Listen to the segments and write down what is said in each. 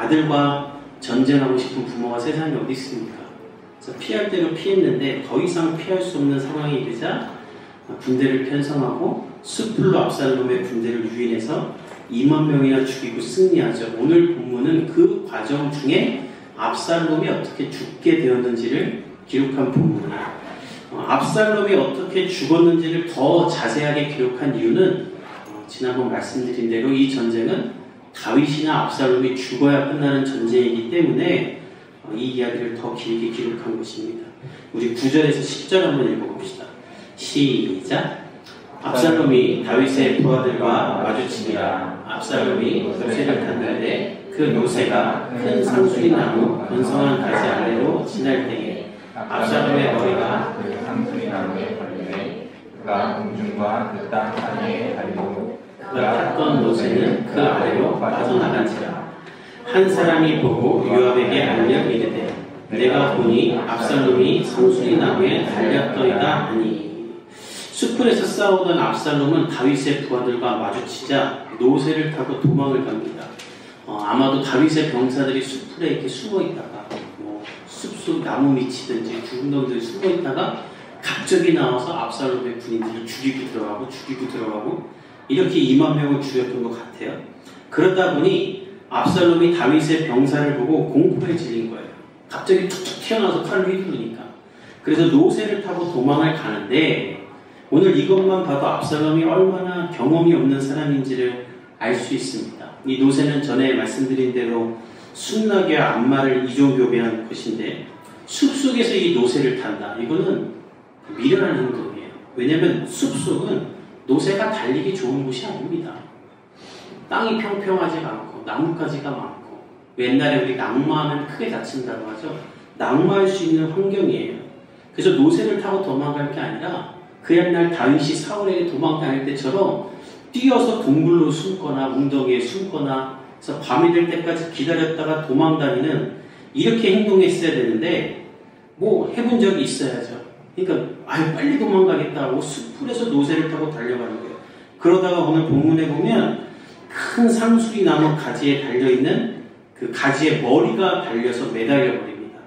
아들과 전쟁하고 싶은 부모가 세상에 어디 있습니까? 그래서 피할 대로 피했는데 더 이상 피할 수 없는 상황이 되자 군대를 편성하고 숯불로 압살롬의 군대를 유인해서 2만 명이나 죽이고 승리하죠. 오늘 본문은 그 과정 중에 압살롬이 어떻게 죽게 되었는지를 기록한 본문이에요. 압살롬이 어떻게 죽었는지를 더 자세하게 기록한 이유는 지난번 말씀드린 대로 이 전쟁은 다윗이나 압살롬이 죽어야 끝나는 전쟁이기 때문에 이 이야기를 더 길게 기록한 것입니다. 우리 9절에서 10절 한번 읽어봅시다. 시작. 압살롬이 다윗의 부하들과 마주치니라. 압살롬이 노새를 탔는데 그 노새가 큰 상수리 나무 건성한 가지 아래로 지날 때에 압살롬의 머리가 그 상수리 나무에 걸리매 그가 공중과 그 땅 사이에 달리고 그가 탔던 노새는 그 아래로 빠져나간지라. 한 사람이 보고 요압에게 알려 이르되 내가 보니 압살롬이 상수리 나무에 달렸더이다 하니. 숲풀에서 싸우던 압살롬은 다윗의 부하들과 마주치자 노새를 타고 도망을 갑니다. 아마도 다윗의 병사들이 숲풀에 이렇게 숨어 있다가 숲속 나무 밑이든지 죽은 놈들이 숨어 있다가 갑자기 나와서 압살롬의 군인들을 죽이고 들어가고 이렇게 2만 명을 죽였던 것 같아요. 그러다 보니 압살롬이 다윗의 병사를 보고 공포에 질린 거예요. 갑자기 툭툭 튀어나와서 칼을 휘두르니까. 그래서 노새를 타고 도망을 가는데 오늘 이것만 봐도 압살롬이 얼마나 경험이 없는 사람인지를 알 수 있습니다. 이 노새는 전에 말씀드린 대로 순낙이와 안마를 이종교배한 것인데 숲속에서 이 노새를 탄다. 이거는 미련한 행동이에요. 왜냐하면 숲속은 노새가 달리기 좋은 곳이 아닙니다. 땅이 평평하지가 않고 나뭇가지가 많고 옛날에 우리 낙마하면 크게 다친다고 하죠. 낙마할 수 있는 환경이에요. 그래서 노새를 타고 도망갈 게 아니라 그 옛날 다윗이 사울에게 도망다닐 때처럼 뛰어서 동굴로 숨거나 웅덩이에 숨거나 그래서 밤이 될 때까지 기다렸다가 도망다니는 이렇게 행동했어야 되는데 뭐 해본 적이 있어야죠. 그러니까 빨리 도망가겠다고 숲풀에서 노새를 타고 달려가는 거예요. 그러다가 오늘 본문에 보면 큰 상수리 나무 가지에 달려있는 그 가지의 머리가 달려서 매달려 버립니다.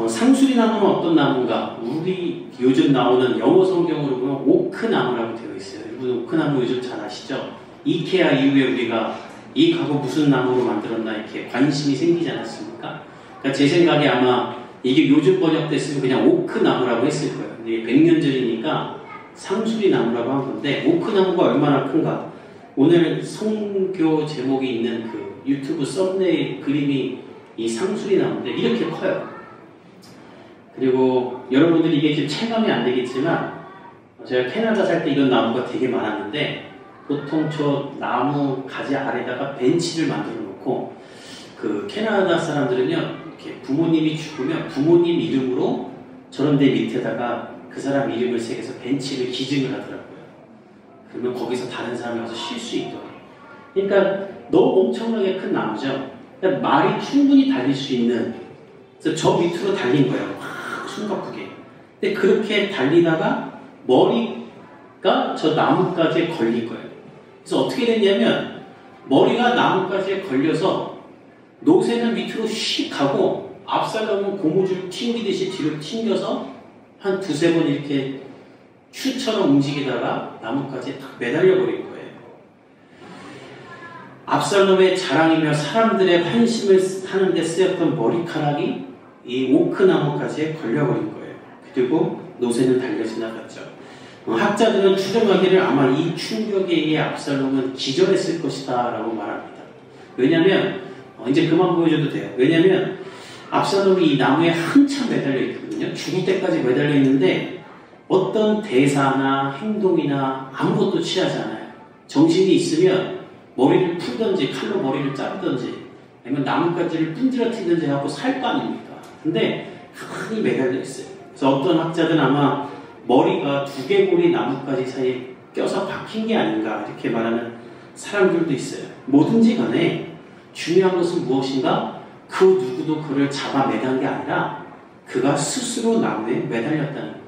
상수리 나무는 어떤 나무인가? 우리 요즘 나오는 영어 성경으로 보면 오크 나무라고 되어 있어요. 여러분 오크 나무 요즘 잘 아시죠? 이케아 이후에 우리가 이 가구 무슨 나무로 만들었나 이렇게 관심이 생기지 않았습니까? 그러니까 제 생각에 아마 이게 요즘 번역됐으면 그냥 오크 나무라고 했을 거예요. 근데 100년 전이니까 상수리 나무라고 한 건데 오크 나무가 얼마나 큰가? 오늘 성교 제목이 있는 그 유튜브 썸네일 그림이 이 상수리 나무인데 이렇게 커요. 그리고 여러분들이 이게 지금 체감이 안 되겠지만 제가 캐나다 살 때 이런 나무가 되게 많았는데 보통 저 나무 가지 아래다가 벤치를 만들어 놓고 그 캐나다 사람들은요 이렇게 부모님이 죽으면 부모님 이름으로 저런 데 밑에다가 그 사람 이름을 새겨서 벤치를 기증을 하더라고요. 그러면 거기서 다른 사람이 와서 쉴 수 있도록. 그러니까 너무 엄청나게 큰 나무죠. 그러니까 말이 충분히 달릴 수 있는. 그래서 저 밑으로 달린 거예요. 확 숨가쁘게. 근데 그렇게 달리다가 머리가 저 나뭇가지에 걸린 거예요. 그래서 어떻게 됐냐면 머리가 나뭇가지에 걸려서 노새는 밑으로 휙 가고 압살롬은 고무줄 튕기듯이 뒤로 튕겨서 한 두세 번 이렇게 추처럼 움직이다가 나뭇가지에 딱 매달려 버린 거예요. 압살롬의 자랑이며 사람들의 환심을 하는 데 쓰였던 머리카락이 이 오크 나뭇가지에 걸려버린 거예요. 그리고 노새는 달려 지나갔죠. 학자들은 추정하기를 아마 이 충격에 의해 압살롬은 기절했을 것이다 라고 말합니다. 왜냐면 이제 그만 보여줘도 돼요. 왜냐면 압살롬이 이 나무에 한참 매달려 있거든요. 죽을 때까지 매달려 있는데 어떤 대사나 행동이나 아무것도 취하지 않아요. 정신이 있으면 머리를 풀든지 칼로 머리를 자르든지 아니면 나뭇가지를 분지러뜨리든지 하고 살 거 아닙니까? 근데 가만히 매달려 있어요. 그래서 어떤 학자들은 아마 머리가 두개골이 나뭇가지 사이에 껴서 박힌 게 아닌가 이렇게 말하는 사람들도 있어요. 뭐든지 간에 중요한 것은 무엇인가? 그 누구도 그를 잡아 매단 게 아니라 그가 스스로 나무에 매달렸다는 거예요.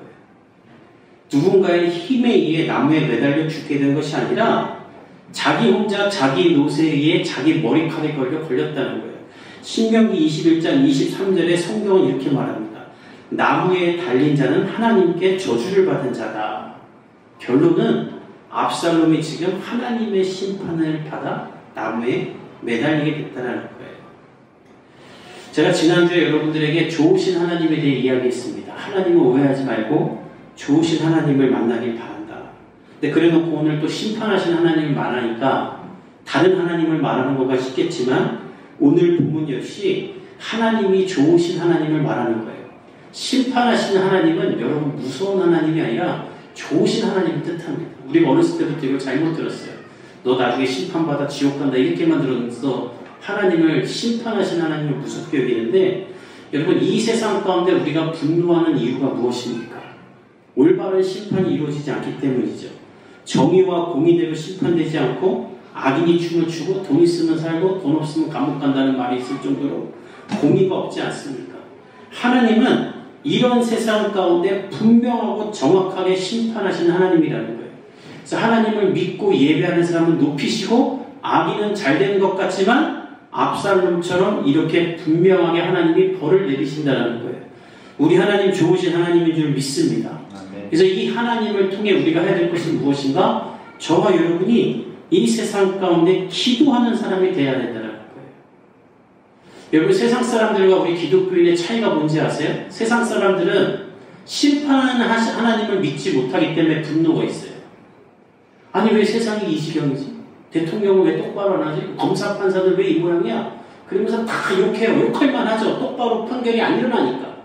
누군가의 힘에 의해 나무에 매달려 죽게 된 것이 아니라 자기 혼자 자기 노새에 의해 자기 머리카락에 걸렸다는 거예요. 신명기 21장 23절에 성경은 이렇게 말합니다. 나무에 달린 자는 하나님께 저주를 받은 자다. 결론은 압살롬이 지금 하나님의 심판을 받아 나무에 매달리게 됐다는 거예요. 제가 지난주에 여러분들에게 좋으신 하나님에 대해 이야기했습니다. 하나님을 오해하지 말고 좋으신 하나님을 만나길 바란다. 근데 그래놓고 오늘 또 심판하신 하나님을 말하니까 다른 하나님을 말하는 것과 싶겠지만 오늘 본문 역시 하나님이 좋으신 하나님을 말하는 거예요. 심판하시는 하나님은 여러분 무서운 하나님이 아니라 좋으신 하나님을 뜻합니다. 우리가 어렸을 때부터 이걸 잘못 들었어요. 너 나중에 심판받아 지옥 간다 이렇게만 들으면서 하나님을 심판하시는 하나님을 무섭게 여기는데 여러분 이 세상 가운데 우리가 분노하는 이유가 무엇입니까? 올바른 심판이 이루어지지 않기 때문이죠. 정의와 공의대로 심판되지 않고 악인이 춤을 추고 돈 있으면 살고 돈 없으면 감옥 간다는 말이 있을 정도로 공의가 없지 않습니까? 하나님은 이런 세상 가운데 분명하고 정확하게 심판하시는 하나님이라는 거예요. 그래서 하나님을 믿고 예배하는 사람은 높이시고 악인은 잘 되는 것 같지만 압살롬처럼 이렇게 분명하게 하나님이 벌을 내리신다는 거예요. 우리 하나님 좋으신 하나님인 줄 믿습니다. 그래서 이 하나님을 통해 우리가 해야 될 것은 무엇인가? 저와 여러분이 이 세상 가운데 기도하는 사람이 되어야 된다는 거예요. 여러분 세상 사람들과 우리 기독교인의 차이가 뭔지 아세요? 세상 사람들은 심판하는 하나님을 믿지 못하기 때문에 분노가 있어요. 아니 왜 세상이 이 지경이지? 대통령은 왜 똑바로 안 하지? 검사 판사들 왜 이 모양이야? 그러면서 다 욕해요. 욕할만 하죠. 똑바로 판결이 안 일어나니까.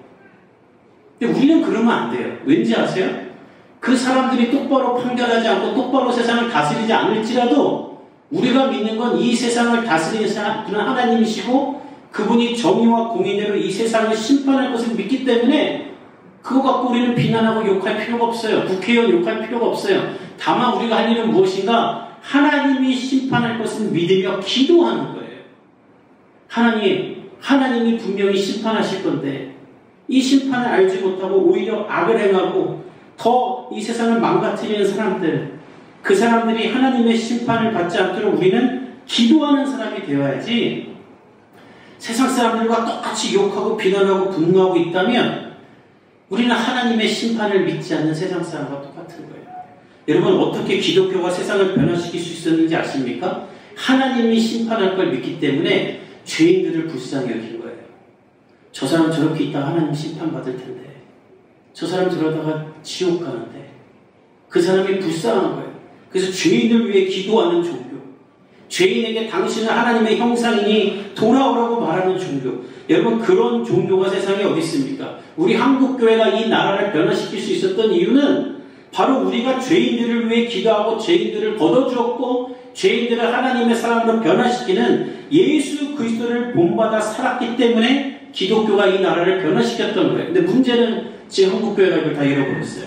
근데 우리는 그러면 안 돼요. 왠지 아세요? 그 사람들이 똑바로 판결하지 않고 똑바로 세상을 다스리지 않을지라도 우리가 믿는 건 이 세상을 다스리는 분은 하나님이시고 그분이 정의와 공의대로 이 세상을 심판할 것을 믿기 때문에 그거 갖고 우리는 비난하고 욕할 필요가 없어요. 국회의원 욕할 필요가 없어요. 다만 우리가 할 일은 무엇인가? 하나님이 심판할 것을 믿으며 기도하는 거예요. 하나님이 분명히 심판하실 건데 이 심판을 알지 못하고 오히려 악을 행하고 더 이 세상을 망가뜨리는 사람들, 그 사람들이 하나님의 심판을 받지 않도록 우리는 기도하는 사람이 되어야지 세상 사람들과 똑같이 욕하고 비난하고 분노하고 있다면 우리는 하나님의 심판을 믿지 않는 세상 사람과 똑같은 거예요. 여러분 어떻게 기독교가 세상을 변화시킬 수 있었는지 아십니까? 하나님이 심판할 걸 믿기 때문에 죄인들을 불쌍히 여긴 거예요. 저 사람 저렇게 있다가 하나님 심판받을 텐데 저 사람 저러다가 지옥 가는데 그 사람이 불쌍한 거예요. 그래서 죄인을 위해 기도하는 종교, 죄인에게 당신은 하나님의 형상이니 돌아오라고 말하는 종교. 여러분 그런 종교가 세상에 어디 있습니까? 우리 한국교회가 이 나라를 변화시킬 수 있었던 이유는 바로 우리가 죄인들을 위해 기도하고 죄인들을 걷어주었고 죄인들을 하나님의 사람으로 변화시키는 예수 그리스도를 본받아 살았기 때문에 기독교가 이 나라를 변화시켰던 거예요. 근데 문제는 지금 한국교회가 이걸 다 잃어버렸어요.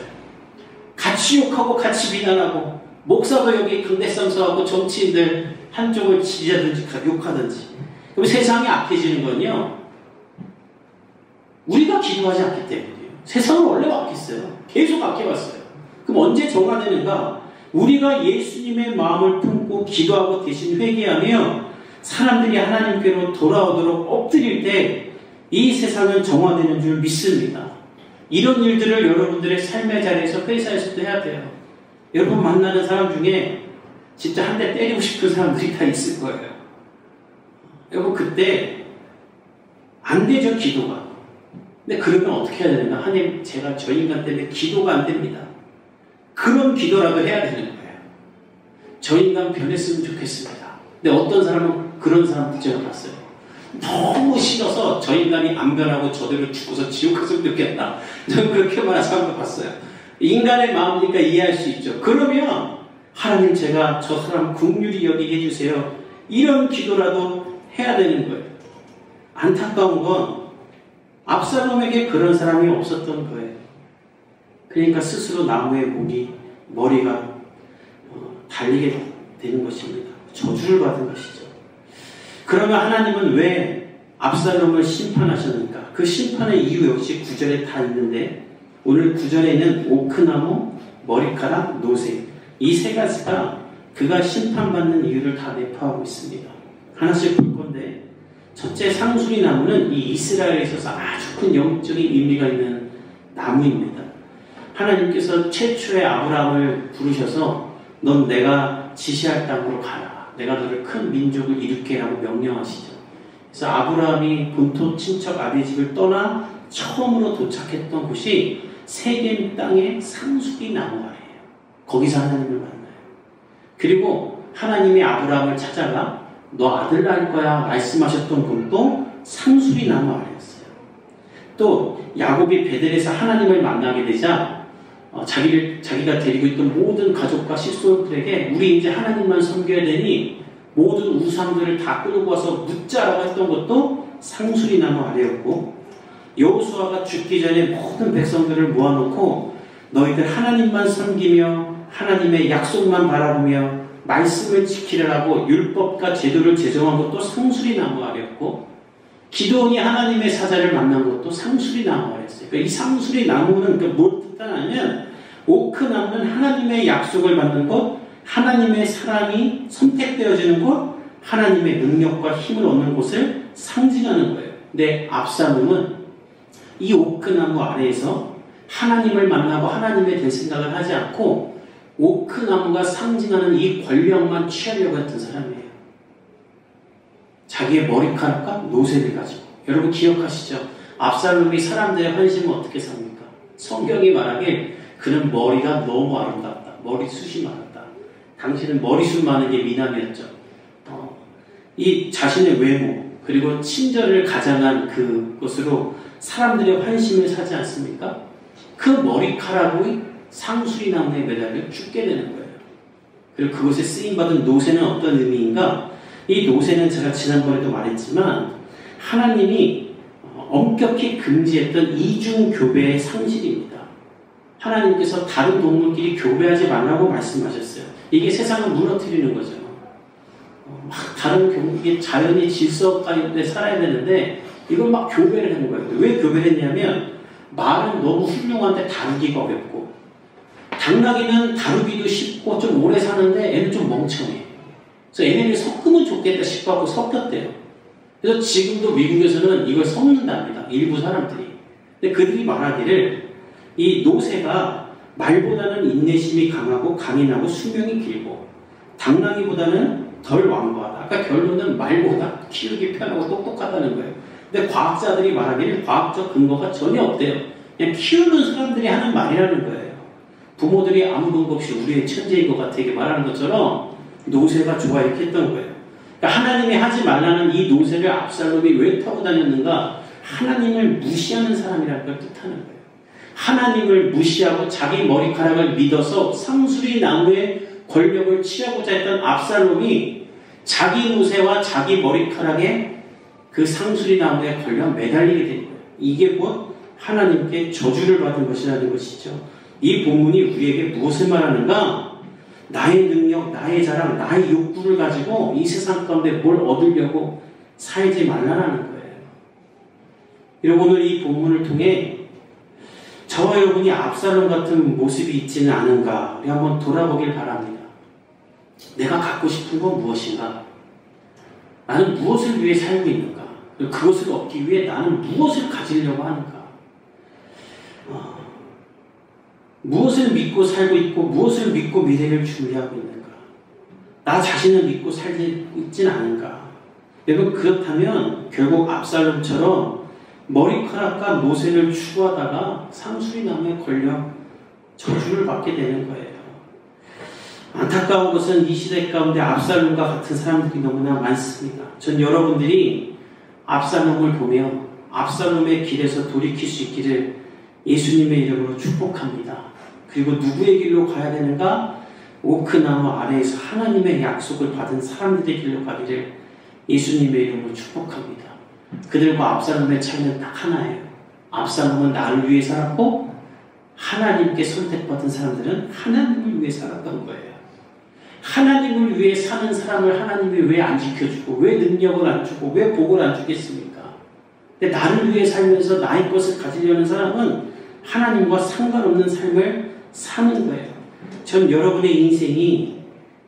같이 욕하고 같이 비난하고 목사도 여기 강대상서하고 정치인들 한쪽을 지지하든지 욕하든지 그럼 세상이 악해지는 건요 우리가 기도하지 않기 때문이에요. 세상은 원래 악했어요. 계속 악해왔어요. 그럼 언제 정화되는가? 우리가 예수님의 마음을 품고 기도하고 대신 회개하며 사람들이 하나님께로 돌아오도록 엎드릴 때 이 세상은 정화되는 줄 믿습니다. 이런 일들을 여러분들의 삶의 자리에서 회사에서도 해야 돼요. 여러분 만나는 사람 중에 진짜 한 대 때리고 싶은 사람들이 다 있을 거예요. 여러분 그때 안 되죠 기도가. 근데 그러면 어떻게 해야 되는가? 하나님 제가 저 인간 때문에 기도가 안 됩니다. 그런 기도라도 해야 되는 거예요. 저 인간 변했으면 좋겠습니다. 근데 어떤 사람은 그런 사람 붙잡아 봤어요. 너무 싫어서 저 인간이 안 변하고 저대로 죽어서 지옥 갔으면 좋겠다. 저는 그렇게 말하는 사람도 봤어요. 인간의 마음이니까 이해할 수 있죠. 그러면 하나님 제가 저 사람 긍휼히 여기게 해주세요. 이런 기도라도 해야 되는 거예요. 안타까운 건 압살롬에게 그런 사람이 없었던 거예요. 그러니까 스스로 나무에 머리가 달리게 되는 것입니다. 저주를 받은 것이죠. 그러면 하나님은 왜 압살롬을 심판하셨는가? 그 심판의 이유 역시 9절에 다 있는데 오늘 9절에는 오크나무, 머리카락, 노새 이 세 가지가 그가 심판받는 이유를 다 내포하고 있습니다. 하나씩 볼 건데 첫째, 상수리 나무는 이 이스라엘에 있어서 아주 큰 영적인 의미가 있는 나무입니다. 하나님께서 최초의 아브라함을 부르셔서 넌 내가 지시할 땅으로 가라. 내가 너를 큰 민족을 일으키게 라고 명령하시죠. 그래서 아브라함이 본토 친척 아비의 집을 떠나 처음으로 도착했던 곳이 세겜 땅의 상수리 나무 아래예요. 거기서 하나님을 만나요. 그리고 하나님이 아브라함을 찾아가 너 아들 낳을 거야 말씀하셨던 곳도 상수리 나무 아래였어요. 또 야곱이 베델에서 하나님을 만나게 되자 자기가 데리고 있던 모든 가족과 식솔들에게 우리 이제 하나님만 섬겨야 되니 모든 우상들을 다 끌고 와서 묻자라고 했던 것도 상수리 나무 아래였고, 여호수아가 죽기 전에 모든 백성들을 모아놓고 너희들 하나님만 섬기며 하나님의 약속만 바라보며 말씀을 지키라고 율법과 제도를 제정한 것도 상수리 나무 아래였고, 기도원이 하나님의 사자를 만난 것도 상수리 나무 아래였어요. 그러니까 이 상수리 나무는 뭘 뜻하냐면 오크 나무는 하나님의 약속을 받는 것, 하나님의 사람이 선택되어지는 곳, 하나님의 능력과 힘을 얻는 곳을 상징하는 거예요. 근데 압살롬은 이 오크나무 아래에서 하나님을 만나고 하나님에 대해 생각을 하지 않고 오크나무가 상징하는 이 권력만 취하려고 했던 사람이에요. 자기의 머리카락과 노새를 가지고. 여러분 기억하시죠? 압살롬이 사람들의 환심을 어떻게 삽니까? 성경이 말하길 그는 머리가 너무 아름답다. 머리숱이 많았다. 당신은 머리숱 많은 게 미남이었죠. 이 자신의 외모 그리고 친절을 가장한 그것으로 사람들의 환심을 사지 않습니까? 그 머리카락이 상수리 나무에 매달려 죽게 되는 거예요. 그리고 그것에 쓰임받은 노새는 어떤 의미인가? 이 노새는 제가 지난번에도 말했지만 하나님이 엄격히 금지했던 이중교배의 상실입니다. 하나님께서 다른 동물끼리 교배하지 말라고 말씀하셨어요. 이게 세상을 무너뜨리는 거죠. 막 다른 이게 자연이 질서 가운데 살아야 되는데 이걸 막 교배를 하는 거예요. 왜 교배를 했냐면 말은 너무 훌륭한데 다루기가 어렵고, 당나귀는 다루기도 쉽고 좀 오래 사는데 얘는 좀 멍청해. 그래서 얘네를 섞으면 좋겠다 싶어서 섞였대요. 그래서 지금도 미국에서는 이걸 섞는답니다. 일부 사람들이. 근데 그들이 말하기를 이 노새가 말보다는 인내심이 강하고 강인하고 수명이 길고 당나귀보다는 덜 완고하다. 아까 결론은 말보다 키우기 편하고 똑똑하다는 거예요. 근데 과학자들이 말하기를 과학적 근거가 전혀 없대요. 그냥 키우는 사람들이 하는 말이라는 거예요. 부모들이 아무 근거 없이 우리의 천재인 것 같아 이렇게 말하는 것처럼 노새가 좋아 이렇게 했던 거예요. 그러니까 하나님이 하지 말라는 이 노새를 압살롬이 왜 타고 다녔는가? 하나님을 무시하는 사람이라는 걸 뜻하는 거예요. 하나님을 무시하고 자기 머리카락을 믿어서 상수리 나무의 권력을 취하고자 했던 압살롬이 자기 노새와 자기 머리카락에 그 상수리 나무의 권력 매달리게 된 거예요. 이게 곧 하나님께 저주를 받은 것이라는 것이죠. 이 본문이 우리에게 무엇을 말하는가? 나의 능력, 나의 자랑, 나의 욕구를 가지고 이 세상 가운데 뭘 얻으려고 살지 말라는 거예요. 여러분 오늘 이 본문을 통해 저와 여러분이 압살롬 같은 모습이 있지는 않은가 우리 한번 돌아보길 바랍니다. 내가 갖고 싶은 건 무엇인가? 나는 무엇을 위해 살고 있는가? 그리고 그것을 얻기 위해 나는 무엇을 가지려고 하는가? 무엇을 믿고 살고 있고 무엇을 믿고 미래를 준비하고 있는가? 나 자신을 믿고 살지 있진 않은가? 여러분 그렇다면 결국 압살롬처럼 머리카락과 노새를 추구하다가 상수리 나무에 걸려 저주를 받게 되는 거예요. 안타까운 것은 이 시대 가운데 압살롬과 같은 사람들이 너무나 많습니다. 전 여러분들이 압살롬을 보며 압살롬의 길에서 돌이킬 수 있기를 예수님의 이름으로 축복합니다. 그리고 누구의 길로 가야 되는가? 오크나무 아래에서 하나님의 약속을 받은 사람들의 길로 가기를 예수님의 이름으로 축복합니다. 그들과 압살롬의 차이는 딱 하나예요. 압살롬은 나를 위해 살았고 하나님께 선택받은 사람들은 하나님을 위해 살았던 거예요. 하나님을 위해 사는 사람을 하나님이 왜 안 지켜주고 왜 능력을 안 주고 왜 복을 안 주겠습니까? 근데 나를 위해 살면서 나의 것을 가지려는 사람은 하나님과 상관없는 삶을 사는 거예요. 전 여러분의 인생이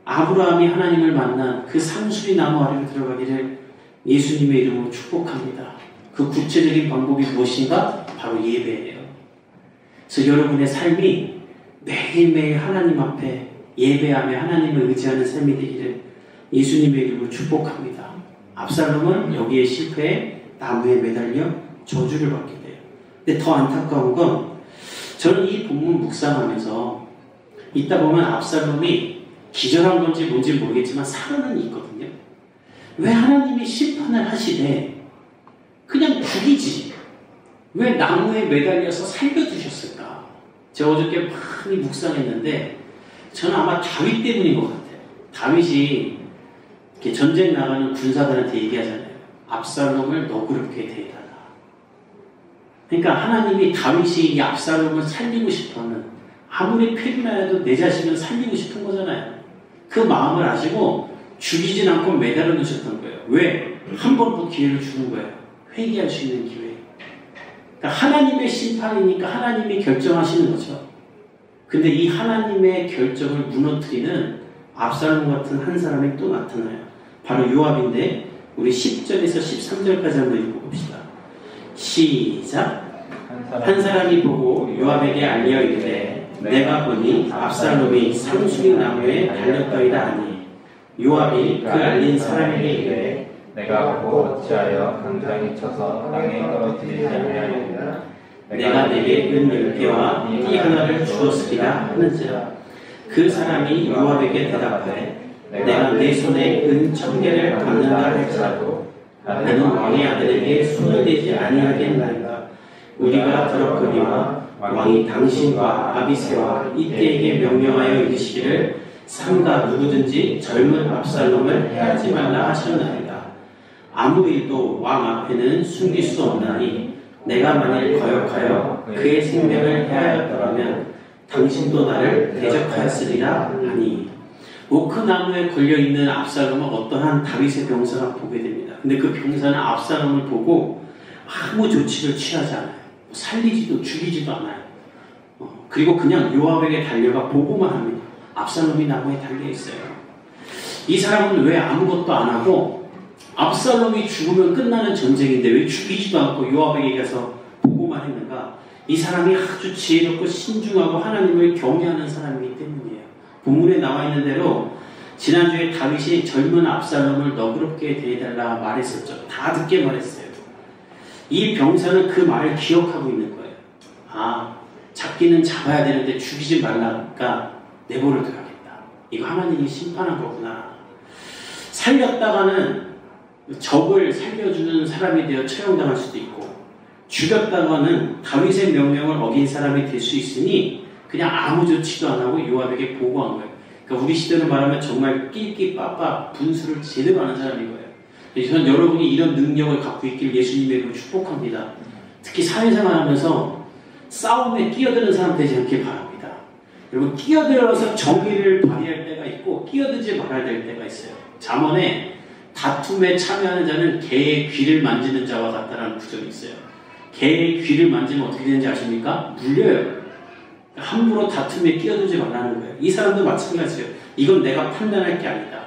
아브라함이 하나님을 만난 그 상수리 나무 아래로 들어가기를 예수님의 이름으로 축복합니다. 그 구체적인 방법이 무엇인가? 바로 예배예요. 그래서 여러분의 삶이 매일매일 하나님 앞에 예배하며 하나님을 의지하는 삶이 되기를 예수님의 이름으로 축복합니다. 압살롬은 여기에 실패해 나무에 매달려 저주를 받게 돼요. 근데 더 안타까운 건 저는 이 본문 묵상하면서 있다 보면 압살롬이 기절한 건지 뭔지 모르겠지만 사연은 있거든요. 왜 하나님이 심판을 하시되 그냥 죽이지 왜 나무에 매달려서 살려두셨을까? 제가 어저께 많이 묵상했는데 저는 아마 다윗 때문인 것 같아요. 다윗이 이렇게 전쟁 나가는 군사들한테 얘기하잖아요. 압살롬을 너그럽게 대해달라. 그러니까 하나님이 다윗이 이 압살롬을 살리고 싶어하는 아무리 패기나 해도 내 자식을 살리고 싶은 거잖아요. 그 마음을 아시고 죽이진 않고 매달아 놓으셨던 거예요. 왜? 한 번 더 기회를 주는 거예요. 회개할 수 있는 기회. 그러니까 하나님의 심판이니까 하나님이 결정하시는 거죠. 근데 이 하나님의 결정을 무너뜨리는 압살롬 같은 한 사람이 또 나타나요. 바로 요압인데 우리 10절에서 13절까지 한번 읽어봅시다. 시작. 한 사람이 보고 요압에게 알려 이르되 내가 보니 압살롬이 상수리 나무에 달렸더이다 하니 요압이 그 알린 사람에게 이르되 내가 보고 어찌하여 당장에 쳐서 땅에 떨어뜨리지 아니하였느냐. 내가 내게 은 10개와 띠 하나를 주었으리라 하는지라. 그 사람이 요압에게 대답하되 내가 내 손에 은 1000개를 받는다 할지라도 나는 왕의 아들에게 손을 대지 아니하겠나이다. 우리가 들었거니와 왕이 당신과 아비새와 이때에게 명령하여 이르시기를 삼가 누구든지 젊은 압살롬을 해하지 말라 하셨나이다. 아무 일도 왕 앞에는 숨길 수 없나니 내가 만일 거역하여 그의 생명을 해하였더라면 당신도 나를 대적하였으리라 하니. 오크나무에 걸려있는 압살롬은 어떠한 다윗의 병사가 보게 됩니다. 근데 그 병사는 압살롬을 보고 아무 조치를 취하지 않아요. 살리지도 죽이지도 않아요. 그리고 그냥 요압에게 달려가 보고만 합니다. 압살롬이 나무에 달려있어요. 이 사람은 왜 아무것도 안 하고 압살롬이 죽으면 끝나는 전쟁인데 왜 죽이지도 않고 요압에게 가서 보고만 했는가? 이 사람이 아주 지혜롭고 신중하고 하나님을 경외하는 사람이기 때문이에요. 본문에 나와 있는 대로 지난주에 다윗이 젊은 압살롬을 너그럽게 대해달라 말했었죠. 다 듣게 말했어요. 이 병사는 그 말을 기억하고 있는 거예요. 아, 잡기는 잡아야 되는데 죽이지 말라니까 내버려 둬야겠다. 이거 하나님이 심판한 거구나. 살렸다가는 적을 살려주는 사람이 되어 처형당할 수도 있고 죽였다가는 다윗의 명령을 어긴 사람이 될 수 있으니 그냥 아무 조치도 안 하고 요압에게 보고한 거예요. 그러니까 우리 시대로 말하면 정말 낄끼 빠빠 분수를 제대로 하는 사람인 거예요. 저는 여러분이 이런 능력을 갖고 있길 예수님의 이름으로 축복합니다. 특히 사회생활 하면서 싸움에 끼어드는 사람 되지 않길 바랍니다. 여러분 끼어들어서 정의를 발휘할 때가 있고 끼어들지 말아야 될 때가 있어요. 잠언에 다툼에 참여하는 자는 개의 귀를 만지는 자와 같다라는 구절이 있어요. 개의 귀를 만지면 어떻게 되는지 아십니까? 물려요. 함부로 다툼에 끼어들지 말라는 거예요. 이 사람도 마찬가지예요. 이건 내가 판단할 게 아니다.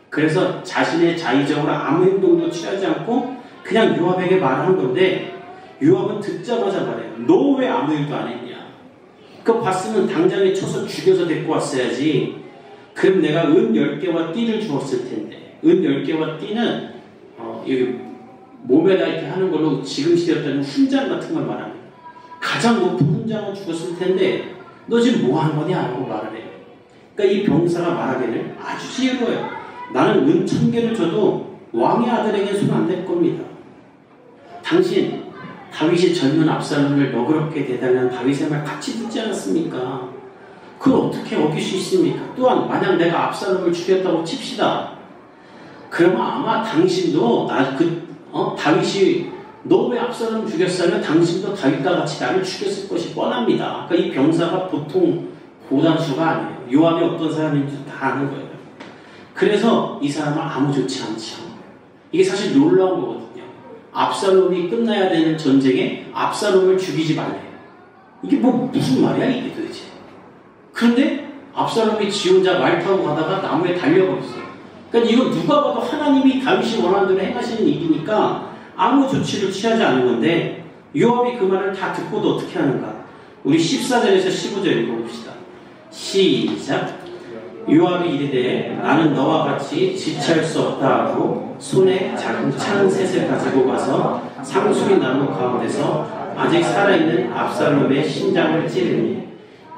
그래서 자신의 자의적으로 아무 행동도 취하지 않고 그냥 요압에게 말한 건데 요압은 듣자마자 말해요. 너 왜 아무 일도 안 했냐? 그거 봤으면 당장에 쳐서 죽여서 데리고 왔어야지. 그럼 내가 은 10개와 띠를 주었을 텐데. 은 10개와 띠는 여기 몸에다 이렇게 하는 걸로 지금 시대였다면 훈장 같은 걸 말합니다. 가장 높은 훈장을 주었을 텐데 너 지금 뭐 한 거냐? 라고 말을 해요. 그러니까 이 병사가 말하기를 아주 지혜로워요. 나는 은 1000개를 줘도 왕의 아들에게 손 안 댈 겁니다. 당신 다윗이 젊은 압살롬을 너그럽게 대달라는 다윗의 말 같이 듣지 않았습니까? 그걸 어떻게 어길 수 있습니까? 또한 만약 내가 압살롬을 죽였다고 칩시다. 그러면 아마 당신도 다윗이 너 왜 압살롬 죽였어? 하면 당신도 다윗과 같이 나를 죽였을 것이 뻔합니다. 그러니까 이 병사가 보통 고단수가 아니에요. 요압이 어떤 사람인지 다 아는 거예요. 그래서 이 사람은 아무 좋지 않지 않아요. 이게 사실 놀라운 거거든요. 압살롬이 끝나야 되는 전쟁에 압살롬을 죽이지 말래. 이게 뭐 무슨 말이야 이게 도대체. 그런데 압살롬이 지 혼자 말 타고 가다가 나무에 달려버렸어요. 그러니까 이거 누가 봐도 하나님이 다윗이 원하는 대로 행하시는 일이니까 아무 조치를 취하지 않은 건데 요압이 그 말을 다 듣고도 어떻게 하는가? 우리 14절에서 15절 읽어봅시다. 시작. 요압이 이르되 나는 너와 같이 지체할 수 없다 하고 손에 작은 찬 셋을 가지고 가서 상수리 나무 가운데서 아직 살아있는 압살롬의 심장을 찌르니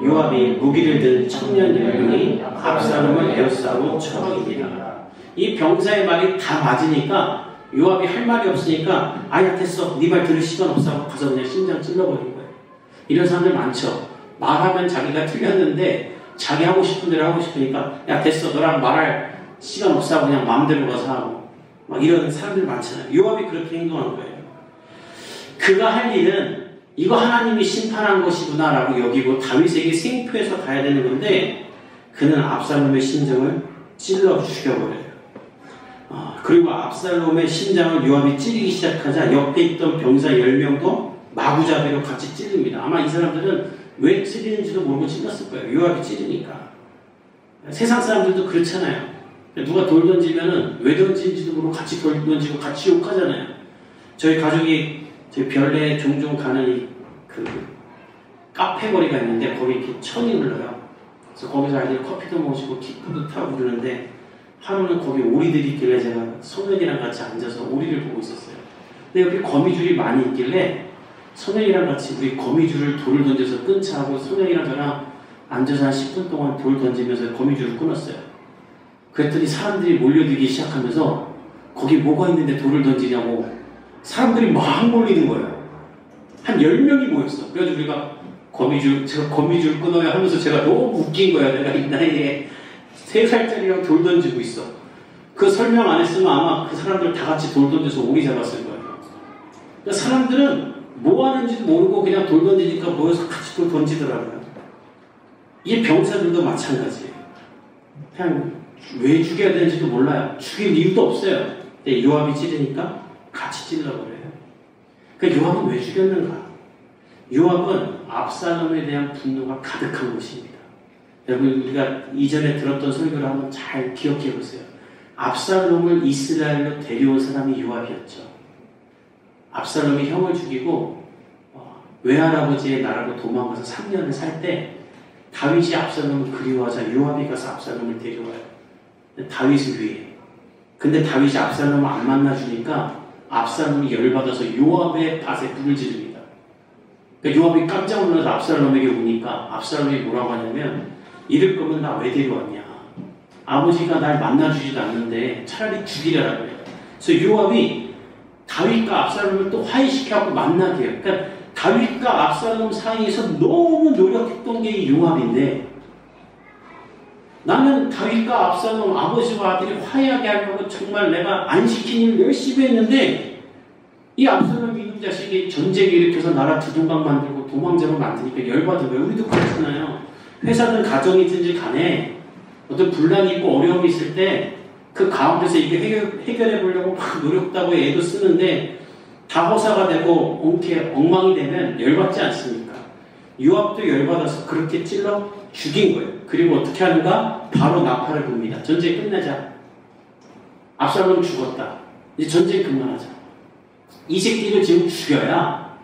요압이 무기를 든 청년 여인이 압살롬을 에워싸고 쳐버립니다. 이 병사의 말이 다 맞으니까 요압이 할 말이 없으니까 아야 됐어 네 말 들을 시간 없어 하고 가서 그냥 심장 찔러버린 거예요. 이런 사람들 많죠. 말하면 자기가 틀렸는데 자기 하고 싶은 대로 하고 싶으니까 야 됐어 너랑 말할 시간 없어 하고 그냥 마음대로 가서 하고 막 이런 사람들 많잖아요. 요압이 그렇게 행동한 거예요. 그가 할 일은 이거 하나님이 심판한 것이구나 라고 여기고 다윗에게 생표해서 가야 되는 건데 그는 압살롬의 심장을 찔러 죽여버려요. 그리고 압살롬의 심장을 요압이 찌르기 시작하자 옆에 있던 병사 10명도 마구잡이로 같이 찌릅니다. 아마 이 사람들은 왜 찌르는지도 모르고 찔렀을 거예요. 요압이 찌르니까. 세상 사람들도 그렇잖아요. 누가 돌 던지면은 왜 던지는지도 모르고 같이 돌 던지고 같이 욕하잖아요. 저희 가족이 저희 별내에 종종 가는 그 카페 거리가 있는데 거기 이렇게 천이 흘러요. 그래서 거기서 아이들 커피도 마시고 킥보드 타고 그러는데 하루는 거기 오리들이 있길래 제가 소년이랑 같이 앉아서 오리를 보고 있었어요. 근데 여기 거미줄이 많이 있길래 소년이랑 같이 우리 거미줄을 돌을 던져서 끊자 하고 소년이랑 저랑 앉아서 한 10분 동안 돌 던지면서 거미줄을 끊었어요. 그랬더니 사람들이 몰려들기 시작하면서 거기 뭐가 있는데 돌을 던지냐고 사람들이 막 몰리는 거예요. 한 10명이 모였어. 그래가지고 우리가 제가 거미줄 끊어야 하면서 제가 너무 웃긴 거야. 내가 이 나이에 3살짜리랑 돌 던지고 있어. 그 설명 안 했으면 아마 그 사람들 다 같이 돌 던져서 오리 잡았을 거예요. 그러니까 사람들은 뭐 하는지도 모르고 그냥 돌 던지니까 모여서 같이 돌 던지더라고요. 이게 병사들도 마찬가지예요. 그냥 왜 죽여야 되는지도 몰라요. 죽일 이유도 없어요. 근데 요압이 찌르니까 같이 찔러버려요. 그러니까 요압은 왜 죽였는가? 요압은 압살롬에 대한 분노가 가득한 것입니다. 여러분 우리가 이전에 들었던 설교를 한번 잘 기억해 보세요. 압살롬을 이스라엘로 데려온 사람이 요압이었죠. 압살롬이 형을 죽이고 외할아버지의 나라로 도망가서 3년을 살 때 다윗이 압살롬을 그리워하자 요압이 가서 압살롬을 데려와요. 다윗을 위해. 근데 다윗이 압살롬을 안 만나주니까 압살롬이 열받아서 요압의 밭에 불을 지릅니다. 그러니까 요압이 깜짝 놀라서 압살롬에게 오니까 압살롬이 뭐라고 하냐면 이럴 거면 나 왜 데려왔냐. 아버지가 날 만나주지도 않는데 차라리 죽이려라 그래요. 그래서 요압이 다윗과 압살롬을 또 화해시켜서 만나게 해요. 그러니까 다윗과 압살롬 사이에서 너무 노력했던 게 이 요압인데 나는 다윗과 압살롬 아버지와 아들이 화해하게 하려고 정말 내가 안 시킨 일 열심히 했는데 이 압살롬 이놈 자식이 전쟁 일으켜서 나라 두둥강 만들고 도망자로 만드니까 열받은 거예요. 우리도 그렇잖아요. 회사든 가정이든지 간에 어떤 분란이 있고 어려움이 있을 때 그 가운데서 이게 해결해 보려고 막 노력하고 애도 쓰는데 다 허사가 되고 엉망이 되면 열받지 않습니까? 요압도 열받아서 그렇게 찔러 죽인 거예요. 그리고 어떻게 하는가? 바로 나팔을 붑니다. 전쟁 끝내자. 압살롬 죽었다. 이제 전쟁 그만하자. 이 새끼를 지금 죽여야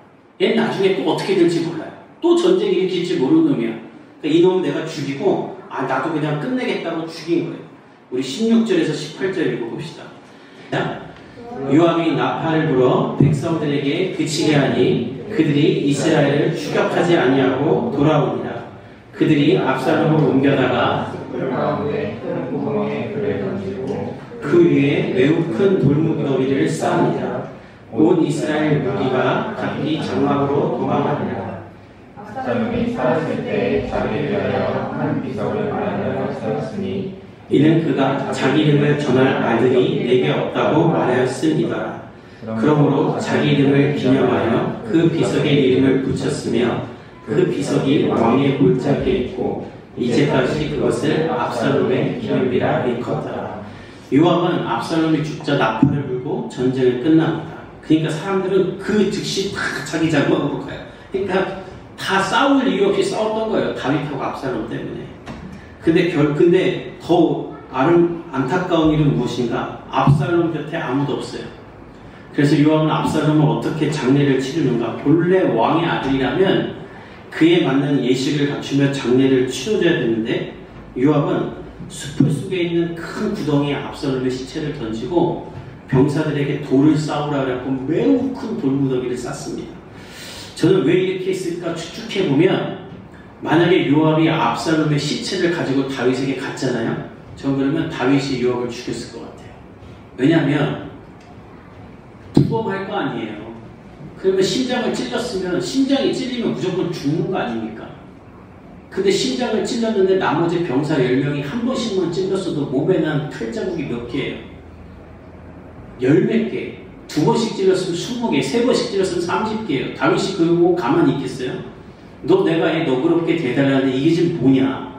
얘 나중에 또 어떻게 될지 몰라요. 또 전쟁 일으킬지 모르는 놈이야. 그러니까 이놈 내가 죽이고 나도 그냥 끝내겠다고 죽인 거예요. 우리 16절에서 18절 읽어봅시다. 요압이 나팔을 불어 백성들에게 그치게 하니 그들이 이스라엘을 추격하지 아니하고 돌아오니라. 그들이 압살롬을 옮겨다가 그 위에 매우 큰 돌무더기를 쌓으니라. 온 이스라엘 무기가 각기 장막으로 도망하니라. 압살롬이 살았을 때 자기를 위하여 한 비석을 마련하여 세웠으니 이는 그가 자기 이름을 전할 아들이 내게 없다고 말하였습니다. 그러므로 자기 이름을 기념하여 그 비석에 이름을 붙였으며 그 비석이 왕의 골짜기에 있고 이제까지 그것을 압살롬의 기념비라 일컫더라. 요압은 압살롬이 죽자 나팔을 불고 전쟁을 끝납니다. 그러니까 사람들은 그 즉시 다 자기 장막으로 가요. 그러니까 다 싸울 이유 없이 싸웠던 거예요. 다윗하고 압살롬 때문에. 근데 더 안타까운 일은 무엇인가? 압살롬 곁에 아무도 없어요. 그래서 요압은 압살롬을 어떻게 장례를 치르는가? 본래 왕의 아들이라면 그에 맞는 예식을 갖추며 장례를 치러줘야 되는데 요압은 숲을 속에 있는 큰 구덩이에 압살롬의 시체를 던지고 병사들에게 돌을 쌓으라 그래서 매우 큰 돌무더기를 쌓습니다. 저는 왜 이렇게 했을까 추측해보면, 만약에 요압이 압살롬의 시체를 가지고 다윗에게 갔잖아요. 전 그러면 다윗이 요압을 죽였을 것 같아요. 왜냐하면 부검할 거 아니에요. 그러면 심장을 찔렀으면, 심장이 찔리면 무조건 죽는 거 아닙니까? 근데 심장을 찔렀는데 나머지 병사 10명이 한 번씩만 찔렀어도 몸에 난 칼자국이 몇 개예요? 10몇 개. 2번씩 찔렀으면 20개, 3번씩 찔렀으면 30개예요. 다윗이 그거 가만히 있겠어요? 너 내가 해 너그럽게 대단하는데 이게 지금 뭐냐?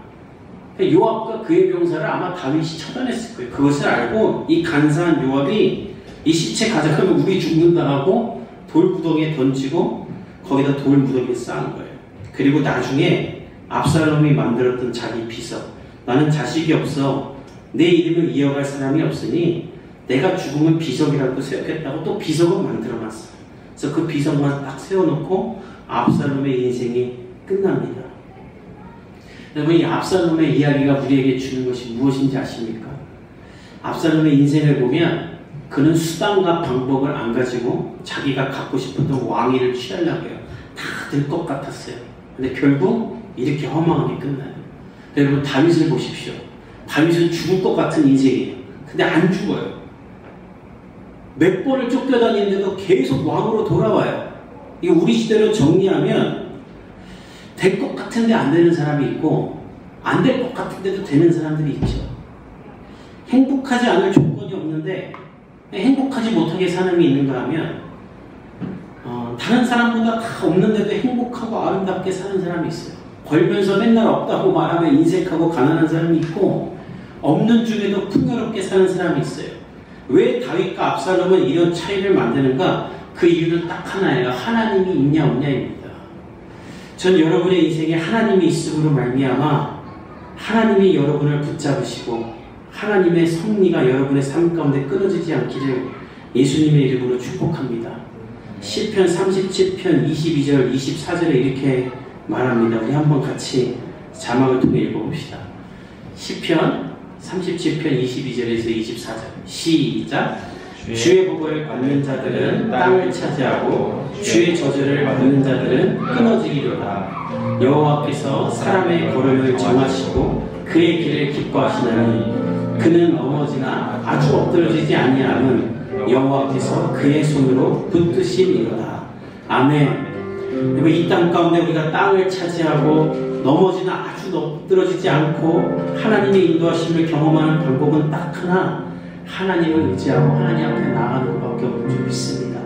요압과 그의 병사를 아마 다윗이 처단했을 거예요. 그것을 알고 이 간사한 요압이 이 시체 가져가면 우리 죽는다 하고 돌구덩이에 던지고 거기다 돌무더기를 쌓은 거예요. 그리고 나중에 압살롬이 만들었던 자기 비석, 나는 자식이 없어 내 이름을 이어갈 사람이 없으니 내가 죽으면 비석이라고 생각했다고 또 비석을 만들어놨어요. 그래서 그 비석만 딱 세워놓고 압살롬의 인생이 끝납니다. 여러분, 이 압살롬의 이야기가 우리에게 주는 것이 무엇인지 아십니까? 압살롬의 인생을 보면 그는 수단과 방법을 안 가지고 자기가 갖고 싶었던 왕위를 취하려고 해요. 다 될 것 같았어요. 근데 결국 이렇게 허망하게 끝나요. 여러분, 다윗을 보십시오. 다윗은 죽을 것 같은 인생이에요. 근데 안 죽어요. 몇 번을 쫓겨다니는데도 계속 왕으로 돌아와요. 이거 우리 시대로 정리하면 될 것 같은데 안 되는 사람이 있고 안 될 것 같은데도 되는 사람들이 있죠. 행복하지 않을 조건이 없는데 행복하지 못하게 사는 게 있는가 하면 다른 사람보다 다 없는데도 행복하고 아름답게 사는 사람이 있어요. 벌면서 맨날 없다고 말하며 인색하고 가난한 사람이 있고 없는 중에도 풍요롭게 사는 사람이 있어요. 왜 다윗과 압살롬은 이런 차이를 만드는가? 그 이유는 딱 하나예요. 하나님이 있냐 없냐입니다. 전 여러분의 인생에 하나님이 있음으로 말미암아 하나님이 여러분을 붙잡으시고 하나님의 섭리가 여러분의 삶 가운데 끊어지지 않기를 예수님의 이름으로 축복합니다. 시편 37편 22절 24절에 이렇게 말합니다. 우리 한번 같이 자막을 통해 읽어봅시다. 시편 37편 22절에서 24절 시작. 주의 복을 받는 자들은 땅을 차지하고 주의 저주를 받는 자들은 끊어지리로다. 여호와께서 사람의 걸음을 정하시고 그의 길을 기뻐하시나니 그는 넘어지나 아주 엎드러지지 아니함은 여호와께서 그의 손으로 붙드심이로다. 아멘. 이 땅 가운데 우리가 땅을 차지하고 넘어지나 아주 엎드러지지 않고 하나님의 인도하심을 경험하는 방법은 딱 하나, 하나님을 의지하고 하나님 앞에 나가는 것밖에 없는 줄 믿습니다.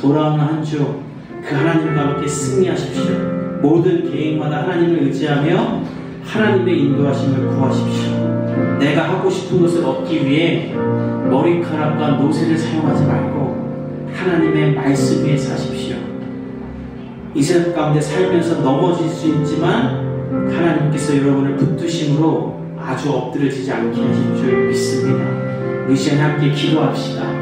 돌아오는 한 주 그 하나님과 함께 승리하십시오. 모든 계획마다 하나님을 의지하며 하나님의 인도하심을 구하십시오. 내가 하고 싶은 것을 얻기 위해 머리카락과 노새를 사용하지 말고 하나님의 말씀 위에 사십시오. 이 세상 가운데 살면서 넘어질 수 있지만 하나님께서 여러분을 붙드심으로 아주 엎드려지지 않게 하실 줄 믿습니다. 우리 시간에 함께 기도합시다.